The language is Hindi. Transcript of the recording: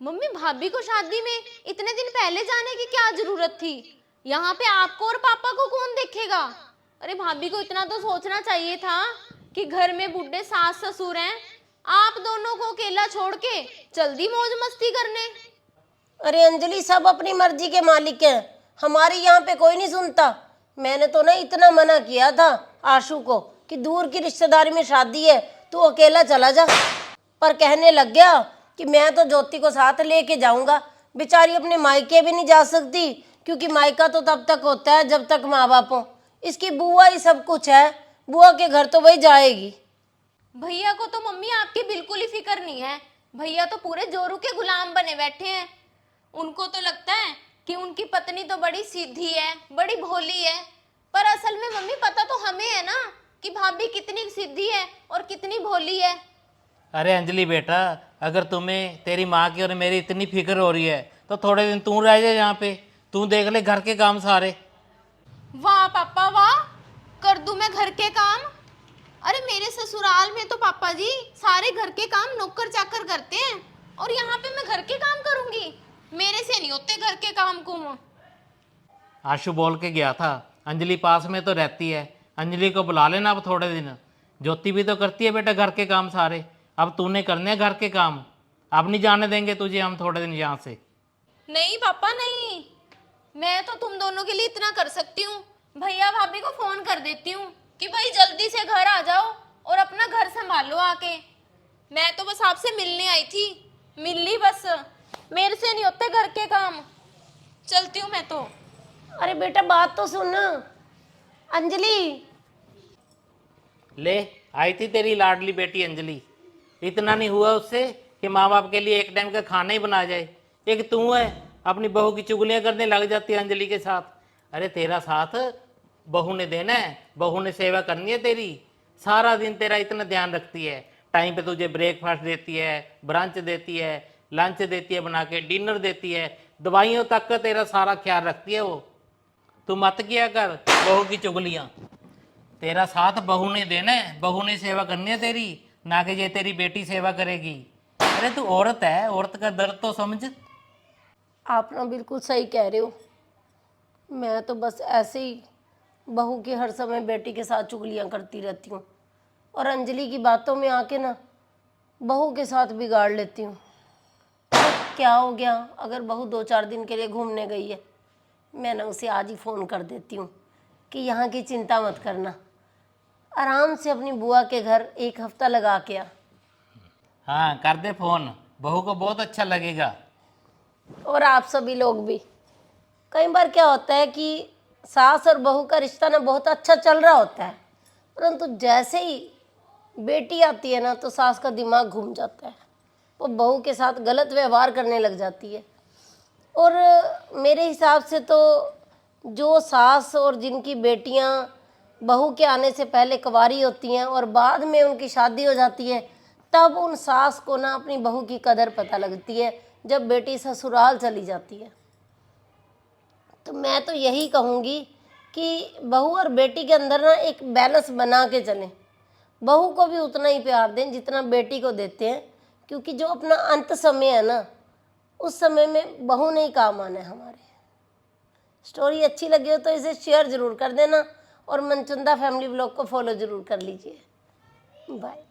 मम्मी भाभी को शादी में इतने दिन पहले जाने की क्या जरूरत थी? यहाँ पे आपको और पापा को कौन देखेगा? अरे भाभी को इतना तो सोचना चाहिए था कि घर में बूढ़े सास ससुर हैं, आप दोनों को अकेला छोड़ के जल्दी मौज मस्ती करने। अरे अंजलि, सब अपनी मर्जी के मालिक हैं, हमारी यहाँ पे कोई नहीं सुनता। मैंने तो ना इतना मना किया था आशु को कि दूर की रिश्तेदारी में शादी है, तू अकेला चला जा, पर कहने लग गया कि मैं तो ज्योति को साथ लेके जाऊंगा। बेचारी अपने मायके भी नहीं जा सकती, क्योंकि मायका तो तब तक होता है जब तक माँ बाप हो। इसकी बुआ ही सब कुछ है, बुआ के घर तो वही जाएगी। भैया को तो मम्मी आपकी बिल्कुल ही फिक्र नहीं है। भैया तो पूरे जोरू के गुलाम बने बैठे हैं। उनको तो लगता है कि उनकी पत्नी तो बड़ी सीधी है, बड़ी भोली है, पर असल में मम्मी पता तो हमें है ना कि भाभी कितनी सीधी है और कितनी भोली है। अरे अंजलि बेटा, अगर तुम्हें तेरी माँ की और मेरी इतनी फिक्र हो रही है तो थोड़े दिन तू रह जा यहाँ पे, तू देख ले घर के काम सारे। वाह पापा वाह, कर दूं मैं घर के काम? अरे मेरे ससुराल में तो पापा जी सारे घर के काम नौकर चाकर करते हैं, और यहाँ पे मैं घर के काम करूंगी? मेरे से नहीं होते घर के काम कुम। आशु बोल के गया था, अंजलि पास में तो रहती है, अंजलि को बुला लेना अब थोड़े दिन। ज्योति भी तो करती है बेटा घर के काम सारे, अब तूने करने हैं घर के काम। अब नहीं जाने देंगे तुझे हम थोड़े दिन यहाँ से। नहीं पापा नहीं, मैं तो तुम दोनों के लिए इतना कर सकती हूँ। भैया भाभी को फोन कर देती हूँ कि भाई जल्दी से घर आ जाओ और अपना घर संभालो आके। मैं तो बस आपसे मिलने आई थी, मिल ली बस, मेरे से नहीं होते घर के काम। चलती हूँ मैं तो। अरे बेटा बात तो सुन अंजलि। ले आई थी तेरी लाडली बेटी अंजलि, इतना नहीं हुआ उससे कि माँ बाप के लिए एक टाइम का खाना ही बना जाए। एक तू है अपनी बहू की चुगलियाँ करने लग जाती है अंजलि के साथ। अरे तेरा साथ बहू ने देना है, बहू ने सेवा करनी है तेरी। सारा दिन तेरा इतना ध्यान रखती है, टाइम पे तुझे ब्रेकफास्ट देती है, ब्रंच देती है, लंच देती है बना के, डिनर देती है, दवाइयों तक का तेरा सारा ख्याल रखती है वो। तू मत किया कर बहू की चुगलियाँ। तेरा साथ बहू ने देना है, बहू ने सेवा करनी है तेरी, ना कि ये तेरी बेटी सेवा करेगी। अरे तू औरत है, औरत का दर्द तो समझ। आप ना बिल्कुल सही कह रहे हो। मैं तो बस ऐसे ही बहू की हर समय बेटी के साथ चुगलियाँ करती रहती हूँ, और अंजलि की बातों में आके ना बहू के साथ बिगाड़ लेती हूँ। तो क्या हो गया अगर बहू 2-4 दिन के लिए घूमने गई है, मैं ना उसे आज ही फ़ोन कर देती हूँ कि यहाँ की चिंता मत करना, आराम से अपनी बुआ के घर 1 हफ्ता लगा के आ। हाँ कर दे फोन, बहू को बहुत अच्छा लगेगा। और आप सभी लोग भी। कई बार क्या होता है कि सास और बहू का रिश्ता ना बहुत अच्छा चल रहा होता है, परंतु जैसे ही बेटी आती है ना तो सास का दिमाग घूम जाता है, वो बहू के साथ गलत व्यवहार करने लग जाती है। और मेरे हिसाब से तो जो सास और जिनकी बेटियां बहू के आने से पहले कुंवारी होती हैं और बाद में उनकी शादी हो जाती है, तब उन सास को ना अपनी बहू की कदर पता लगती है जब बेटी ससुराल चली जाती है। तो मैं तो यही कहूँगी कि बहू और बेटी के अंदर ना एक बैलेंस बना के चलें। बहू को भी उतना ही प्यार दें जितना बेटी को देते हैं, क्योंकि जो अपना अंत समय है ना, उस समय में बहू नहीं काम आना है हमारे। स्टोरी अच्छी लगी हो तो इसे शेयर ज़रूर कर देना, और मनचंदा फैमिली ब्लॉग को फॉलो ज़रूर कर लीजिए। बाय।